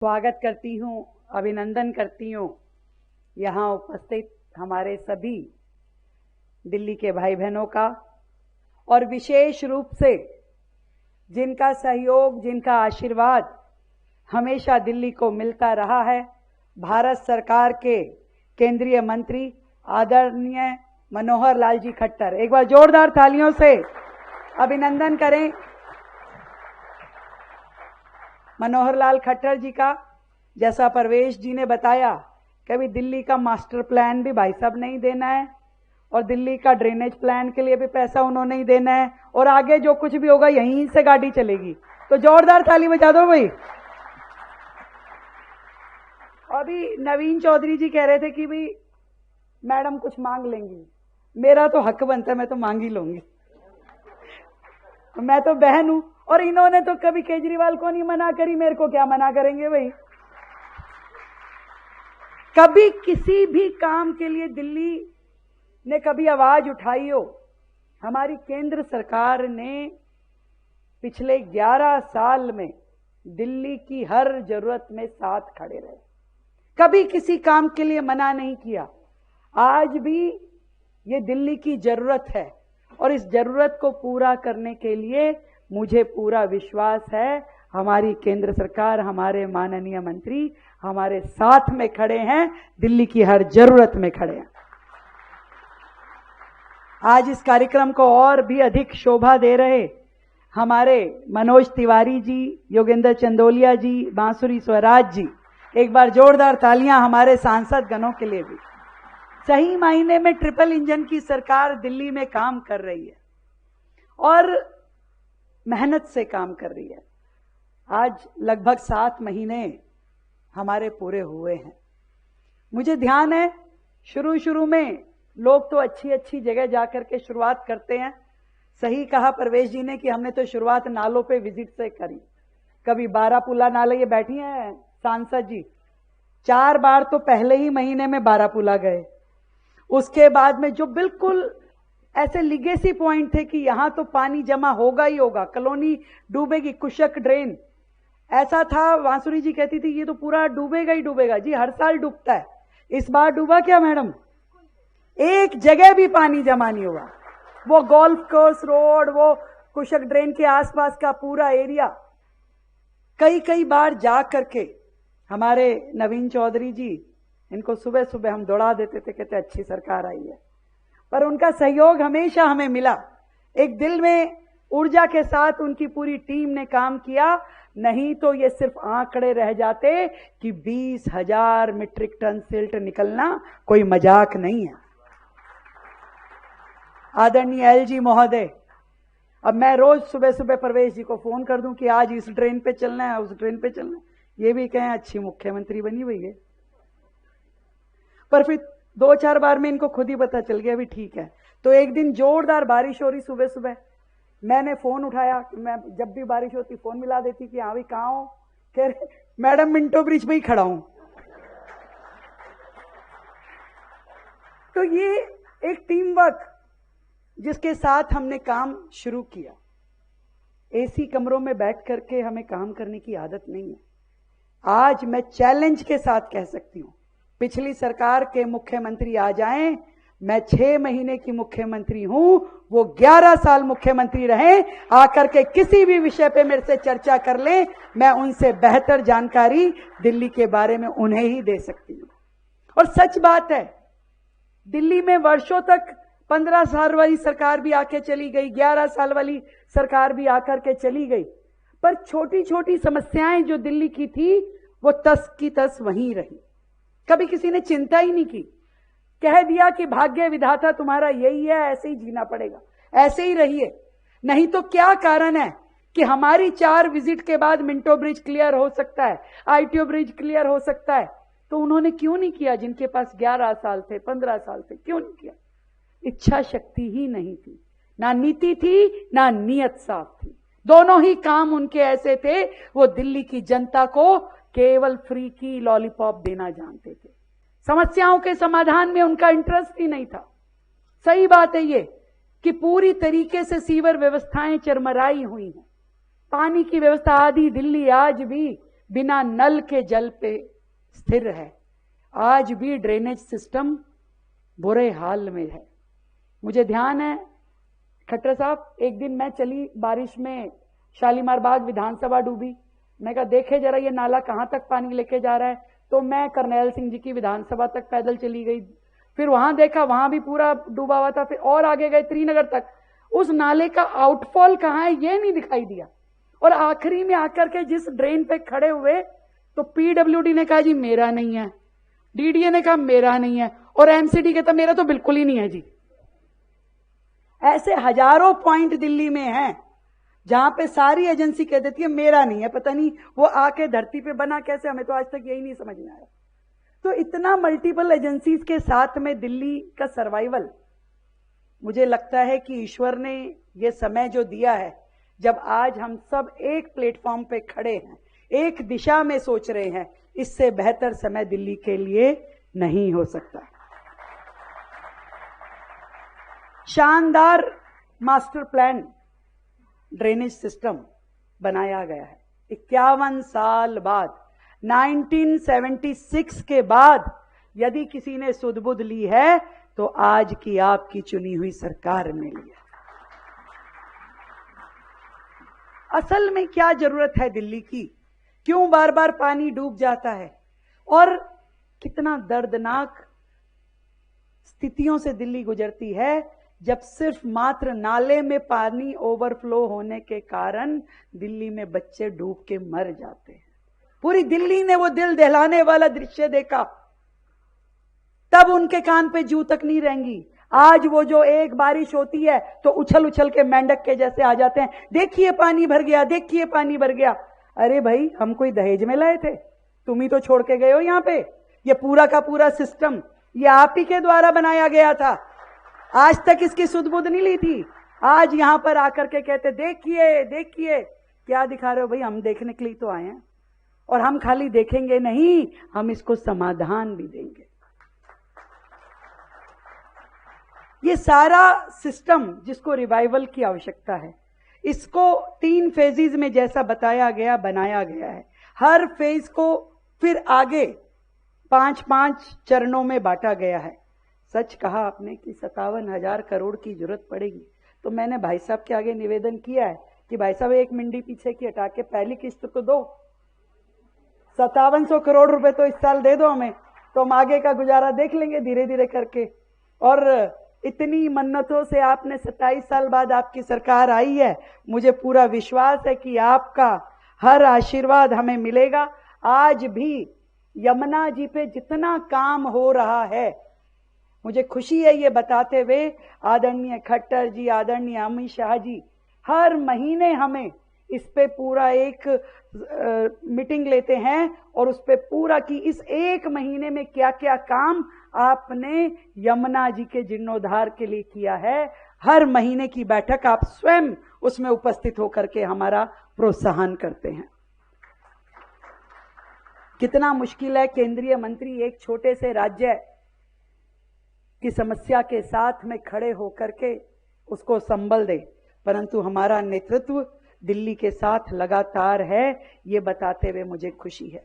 स्वागत करती हूँ, अभिनंदन करती हूँ यहाँ उपस्थित हमारे सभी दिल्ली के भाई बहनों का, और विशेष रूप से जिनका सहयोग, जिनका आशीर्वाद हमेशा दिल्ली को मिलता रहा है, भारत सरकार के केंद्रीय मंत्री आदरणीय मनोहर लाल जी खट्टर। एक बार जोरदार तालियों से अभिनंदन करें मनोहर लाल खट्टर जी का। जैसा परवेश जी ने बताया कि अभी दिल्ली का मास्टर प्लान भी भाई साहब नहीं देना है, और दिल्ली का ड्रेनेज प्लान के लिए भी पैसा उन्होंने ही देना है, और आगे जो कुछ भी होगा यहीं से गाड़ी चलेगी। तो जोरदार ताली बजा दो भाई। अभी नवीन चौधरी जी कह रहे थे कि भाई मैडम कुछ मांग लेंगी। मेरा तो हक बनता है, मैं तो मांग ही लूंगी। मैं तो बहन हूं, और इन्होंने तो कभी केजरीवाल को नहीं मना करी, मेरे को क्या मना करेंगे भाई। कभी किसी भी काम के लिए दिल्ली ने कभी आवाज उठाई हो, हमारी केंद्र सरकार ने पिछले 11 साल में दिल्ली की हर जरूरत में साथ खड़े रहे, कभी किसी काम के लिए मना नहीं किया। आज भी ये दिल्ली की जरूरत है, और इस जरूरत को पूरा करने के लिए मुझे पूरा विश्वास है हमारी केंद्र सरकार, हमारे माननीय मंत्री हमारे साथ में खड़े हैं, दिल्ली की हर जरूरत में खड़े हैं। आज इस कार्यक्रम को और भी अधिक शोभा दे रहे हमारे मनोज तिवारी जी, योगेंद्र चंदोलिया जी, बांसुरी स्वराज जी। एक बार जोरदार तालियां हमारे सांसद गणों के लिए भी। सही मायने में ट्रिपल इंजन की सरकार दिल्ली में काम कर रही है, और मेहनत से काम कर रही है। आज लगभग 7 महीने हमारे पूरे हुए हैं। मुझे ध्यान है शुरू में लोग तो अच्छी अच्छी जगह जाकर के शुरुआत करते हैं। सही कहा परवेश जी ने कि हमने तो शुरुआत नालों पे विजिट से करी। कभी बारापुला नाला, ये बैठी हैं सांसद जी, 4 बार तो पहले ही महीने में बारापुला गए। उसके बाद में जो बिल्कुल ऐसे लिगेसी पॉइंट थे कि यहां तो पानी जमा होगा ही होगा, कॉलोनी डूबेगी, कुशक ड्रेन ऐसा था, बांसुरी जी कहती थी ये तो पूरा डूबेगा ही डूबेगा। जी हर साल डूबता है, इस बार डूबा क्या मैडम? एक जगह भी पानी जमा नहीं हुआ। वो गोल्फ कोर्स रोड, वो कुशक ड्रेन के आसपास का पूरा एरिया कई बार जा करके हमारे नवीन चौधरी जी, इनको सुबह सुबह हम दौड़ा देते थे, कहते अच्छी सरकार आई है, पर उनका सहयोग हमेशा हमें मिला। एक दिल में ऊर्जा के साथ उनकी पूरी टीम ने काम किया, नहीं तो ये सिर्फ आंकड़े रह जाते कि 20,000 मीट्रिक टन सिल्ट निकलना कोई मजाक नहीं है। आदरणीय एलजी महोदय, अब मैं रोज सुबह सुबह परवेश जी को फोन कर दूं कि आज इस ट्रेन पे चलना है, उस ट्रेन पे चलना है, ये भी कहें अच्छी मुख्यमंत्री बनी हुई है। पर फिर 2-4 बार में इनको खुद ही पता चल गया भी ठीक है। तो एक दिन जोरदार बारिश हो रही सुबह सुबह, मैंने फोन उठाया, मैं जब भी बारिश होती फोन मिला देती कि हाँ भाई कहाँ हो? कह रहे मैडम मिंटो ब्रिज पे ही खड़ा हूं। तो ये एक टीम वर्क जिसके साथ हमने काम शुरू किया। एसी कमरों में बैठ करके हमें काम करने की आदत नहीं है। आज मैं चैलेंज के साथ कह सकती हूं, पिछली सरकार के मुख्यमंत्री आ जाएं, मैं 6 महीने की मुख्यमंत्री हूं, वो 11 साल मुख्यमंत्री रहे, आकर के किसी भी विषय पे मेरे से चर्चा कर लें, मैं उनसे बेहतर जानकारी दिल्ली के बारे में उन्हें ही दे सकती हूं। और सच बात है, दिल्ली में वर्षों तक 15 साल वाली सरकार भी आके चली गई, 11 साल वाली सरकार भी आकर के चली गई, पर छोटी छोटी समस्याएं जो दिल्ली की थी वो तस की तस वहीं रही। कभी किसी ने चिंता ही नहीं की, कह दिया कि भाग्य विधाता तुम्हारा यही है, ऐसे ही जीना पड़ेगा, ऐसे ही रहिए। नहीं तो क्या कारण है कि हमारी 4 विजिट के बाद मिंटो ब्रिज क्लियर हो सकता है, आईटीओ ब्रिज क्लियर हो सकता है, तो उन्होंने क्यों नहीं किया? जिनके पास 11 साल थे, 15 साल थे, क्यों नहीं किया? इच्छा शक्ति ही नहीं थी, ना नीति थी, ना नियत साफ थी। दोनों ही काम उनके ऐसे थे, वो दिल्ली की जनता को केवल फ्री की लॉलीपॉप देना जानते थे, समस्याओं के समाधान में उनका इंटरेस्ट ही नहीं था। सही बात है ये कि पूरी तरीके से सीवर व्यवस्थाएं चरमराई हुई हैं, पानी की व्यवस्था आधी दिल्ली आज भी बिना नल के जल पे स्थिर है। आज भी ड्रेनेज सिस्टम बुरे हाल में है। मुझे ध्यान है खट्टर साहब, एक दिन मैं चली बारिश में, शालीमार बाग विधानसभा डूबी। मैं कहा देखे जरा ये नाला कहां तक पानी लेके जा रहा है। तो मैं करनैल सिंह जी की विधानसभा तक पैदल चली गई, फिर वहां देखा वहां भी पूरा डूबा हुआ था, फिर और आगे गए त्रिनगर तक। उस नाले का आउटफॉल कहां है ये नहीं दिखाई दिया। और आखिरी में आकर के जिस ड्रेन पे खड़े हुए तो पीडब्ल्यूडी ने कहा जी मेरा नहीं है, डीडीए ने कहा मेरा नहीं है, और एमसीडी कहता मेरा तो बिल्कुल ही नहीं है जी। ऐसे हजारों पॉइंट दिल्ली में हैं जहां पे सारी एजेंसी कह देती है मेरा नहीं है, पता नहीं वो आके धरती पे बना कैसे, हमें तो आज तक यही नहीं समझ में आया। तो इतना मल्टीपल एजेंसीज के साथ में दिल्ली का सर्वाइवल, मुझे लगता है कि ईश्वर ने ये समय जो दिया है, जब आज हम सब एक प्लेटफॉर्म पे खड़े हैं, एक दिशा में सोच रहे हैं, इससे बेहतर समय दिल्ली के लिए नहीं हो सकता। शानदार मास्टर प्लान ड्रेनेज सिस्टम बनाया गया है। 51 साल बाद, 1976 के बाद यदि किसी ने सुध-बुध ली है तो आज की आपकी चुनी हुई सरकार ने लिया। असल में क्या जरूरत है दिल्ली की? क्यों बार बार पानी डूब जाता है? और कितना दर्दनाक स्थितियों से दिल्ली गुजरती है, जब सिर्फ मात्र नाले में पानी ओवरफ्लो होने के कारण दिल्ली में बच्चे डूब के मर जाते हैं। पूरी दिल्ली ने वो दिल दहलाने वाला दृश्य देखा, तब उनके कान पे जू तक नहीं रहेंगी। आज वो जो एक बारिश होती है तो उछल उछल के मेंढक के जैसे आ जाते हैं, देखिए पानी भर गया, देखिए पानी भर गया। अरे भाई, हम कोई दहेज में लाए थे? तुम ही तो छोड़ के गए हो यहाँ पे। ये पूरा का पूरा सिस्टम ये आप ही के द्वारा बनाया गया था। आज तक इसकी सुध-बुध नहीं ली थी। आज यहां पर आकर के कहते देखिए देखिए। क्या दिखा रहे हो भाई? हम देखने के लिए तो आए हैं, और हम खाली देखेंगे नहीं, हम इसको समाधान भी देंगे। ये सारा सिस्टम जिसको रिवाइवल की आवश्यकता है, इसको 3 फेजेस में जैसा बताया गया बनाया गया है। हर फेज को फिर आगे 5-5 चरणों में बांटा गया है। सच कहा आपने कि 57,000 करोड़ की जरूरत पड़ेगी। तो मैंने भाई साहब के आगे निवेदन किया है कि भाई साहब एक मिंडी पीछे की हटा के पहली किस्त तो दो, 5700 करोड़ रुपए तो इस साल दे दो हमें, तो हम आगे का गुजारा देख लेंगे धीरे धीरे करके। और इतनी मन्नतों से आपने 27 साल बाद आपकी सरकार आई है, मुझे पूरा विश्वास है कि आपका हर आशीर्वाद हमें मिलेगा। आज भी यमुना जी पे जितना काम हो रहा है, मुझे खुशी है ये बताते हुए, आदरणीय खट्टर जी, आदरणीय अमित शाह जी हर महीने हमें इस पे पूरा एक मीटिंग लेते हैं और उस पे पूरा कि इस एक महीने में क्या क्या काम आपने यमुना जी के जीर्णोद्धार के लिए किया है। हर महीने की बैठक आप स्वयं उसमें उपस्थित होकर के हमारा प्रोत्साहन करते हैं। कितना मुश्किल है केंद्रीय मंत्री एक छोटे से राज्य की समस्या के साथ में खड़े होकर के उसको संबल दे, परंतु हमारा नेतृत्व दिल्ली के साथ लगातार है, ये बताते हुए मुझे खुशी है।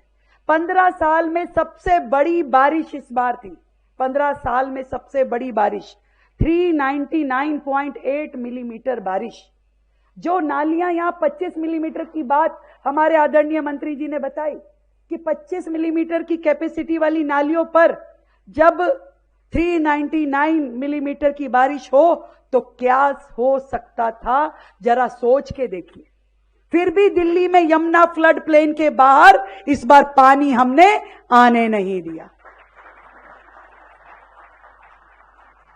15 साल में सबसे बड़ी बारिश इस बार थी। 15 साल में सबसे बड़ी बारिश 399.8 मिलीमीटर बारिश। जो नालियां यहां 25 मिलीमीटर की बात हमारे आदरणीय मंत्री जी ने बताई कि 25 मिलीमीटर की कैपेसिटी वाली नालियों पर जब 399 मिलीमीटर की बारिश हो तो क्या हो सकता था, जरा सोच के देखिए। फिर भी दिल्ली में यमुना फ्लड प्लेन के बाहर इस बार पानी हमने आने नहीं दिया।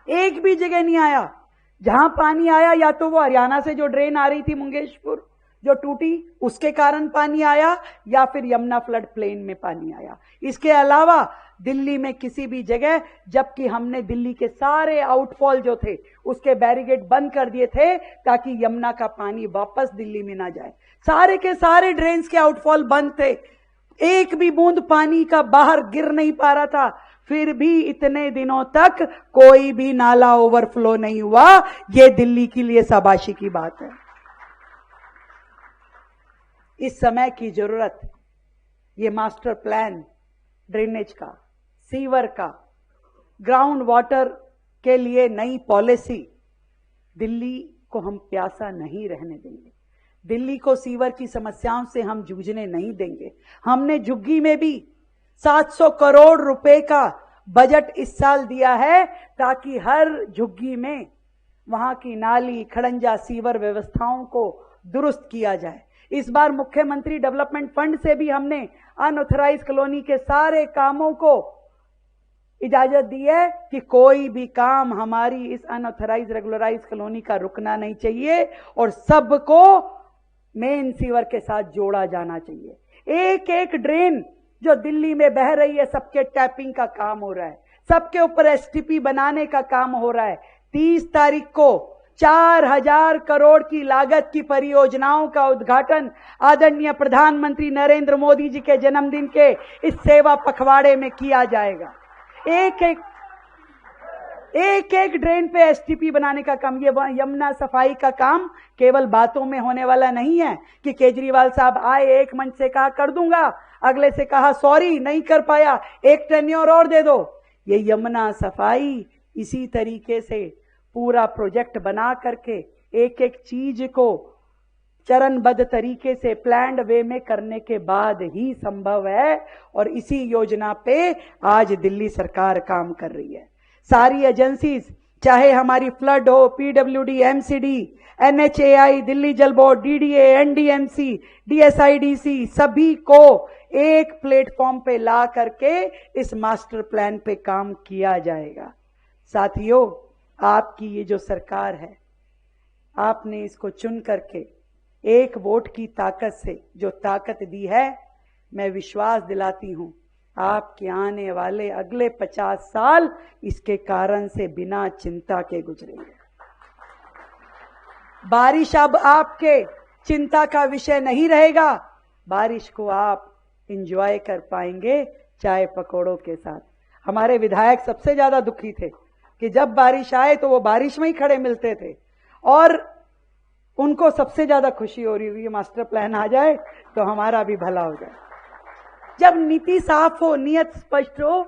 एक भी जगह नहीं आया। जहां पानी आया या तो वो हरियाणा से जो ड्रेन आ रही थी मंगेशपुर जो टूटी उसके कारण पानी आया, या फिर यमुना फ्लड प्लेन में पानी आया। इसके अलावा दिल्ली में किसी भी जगह, जबकि हमने दिल्ली के सारे आउटफॉल जो थे उसके बैरिकेड बंद कर दिए थे ताकि यमुना का पानी वापस दिल्ली में ना जाए। सारे के सारे ड्रेन्स के आउटफॉल बंद थे, एक भी बूंद पानी का बाहर गिर नहीं पा रहा था। फिर भी इतने दिनों तक कोई भी नाला ओवरफ्लो नहीं हुआ। यह दिल्ली के लिए शाबाशी की बात है। इस समय की जरूरत ये मास्टर प्लान ड्रेनेज का, सीवर का, ग्राउंड वाटर के लिए नई पॉलिसी, दिल्ली को हम प्यासा नहीं रहने देंगे। दिल्ली को सीवर की समस्याओं से हम जूझने नहीं देंगे। हमने झुग्गी में भी 700 करोड़ रुपए का बजट इस साल दिया है ताकि हर झुग्गी में वहां की नाली, खड़ंजा, सीवर व्यवस्थाओं को दुरुस्त किया जाए। इस बार मुख्यमंत्री डेवलपमेंट फंड से भी हमने अनऑथराइज कॉलोनी के सारे कामों को इजाजत दी है कि कोई भी काम हमारी इस अनऑथराइज रेगुलराइज कॉलोनी का रुकना नहीं चाहिए और सबको मेन सीवर के साथ जोड़ा जाना चाहिए। एक एक ड्रेन जो दिल्ली में बह रही है, सबके टैपिंग का काम हो रहा है, सबके ऊपर एसटीपी बनाने का काम हो रहा है। 30 तारीख को 4000 करोड़ की लागत की परियोजनाओं का उद्घाटन आदरणीय प्रधानमंत्री नरेंद्र मोदी जी के जन्मदिन के इस सेवा पखवाड़े में किया जाएगा। एक एक ड्रेन पे एसटीपी बनाने का काम, ये यमुना सफाई का काम केवल बातों में होने वाला नहीं है कि केजरीवाल साहब आए, एक मंच से कहा कर दूंगा, अगले से कहा सॉरी नहीं कर पाया, एक टेन्योर और दे दो। ये यमुना सफाई इसी तरीके से पूरा प्रोजेक्ट बना करके एक एक चीज को चरणबद्ध तरीके से प्लान्ड वे में करने के बाद ही संभव है और इसी योजना पे आज दिल्ली सरकार काम कर रही है। सारी एजेंसीज, चाहे हमारी फ्लड हो, पीडब्ल्यूडी, एमसीडी, एनएचएआई, दिल्ली जल बोर्ड, डीडीए, एनडीएमसी, डीएसआईडीसी, सभी को एक प्लेटफॉर्म पे ला करके इस मास्टर प्लान पे काम किया जाएगा। साथियों, आपकी ये जो सरकार है, आपने इसको चुन करके एक वोट की ताकत से जो ताकत दी है, मैं विश्वास दिलाती हूं आपके आने वाले अगले 50 साल इसके कारण से बिना चिंता के गुजरेंगे। बारिश अब आपके चिंता का विषय नहीं रहेगा। बारिश को आप एंजॉय कर पाएंगे चाय पकौड़ों के साथ। हमारे विधायक सबसे ज्यादा दुखी थे कि जब बारिश आए तो वो बारिश में ही खड़े मिलते थे और उनको सबसे ज्यादा खुशी हो रही हुई मास्टर प्लान आ जाए तो हमारा भी भला हो जाए। जब नीति साफ हो, नियत स्पष्ट हो,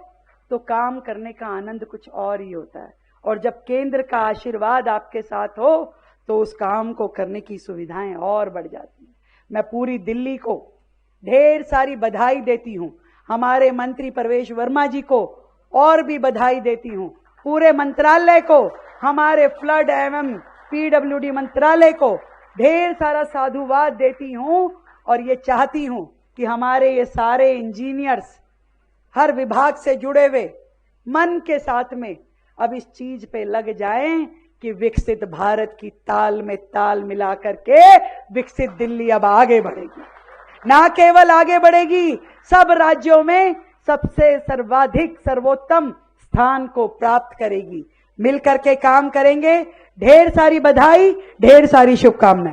तो काम करने का आनंद कुछ और ही होता है और जब केंद्र का आशीर्वाद आपके साथ हो तो उस काम को करने की सुविधाएं और बढ़ जाती हैं। मैं पूरी दिल्ली को ढेर सारी बधाई देती हूं, हमारे मंत्री प्रवेश वर्मा जी को और भी बधाई देती हूं, पूरे मंत्रालय को, हमारे फ्लड एवं पीडब्ल्यूडी मंत्रालय को ढेर सारा साधुवाद देती हूं और ये चाहती हूं कि हमारे ये सारे इंजीनियर्स हर विभाग से जुड़े हुए मन के साथ में अब इस चीज पे लग जाएं कि विकसित भारत की ताल में ताल मिला करके विकसित दिल्ली अब आगे बढ़ेगी। ना केवल आगे बढ़ेगी, सब राज्यों में सबसे सर्वाधिक सर्वोत्तम स्थान को प्राप्त करेगी। मिलकर के काम करेंगे। ढेर सारी बधाई, ढेर सारी शुभकामनाएं।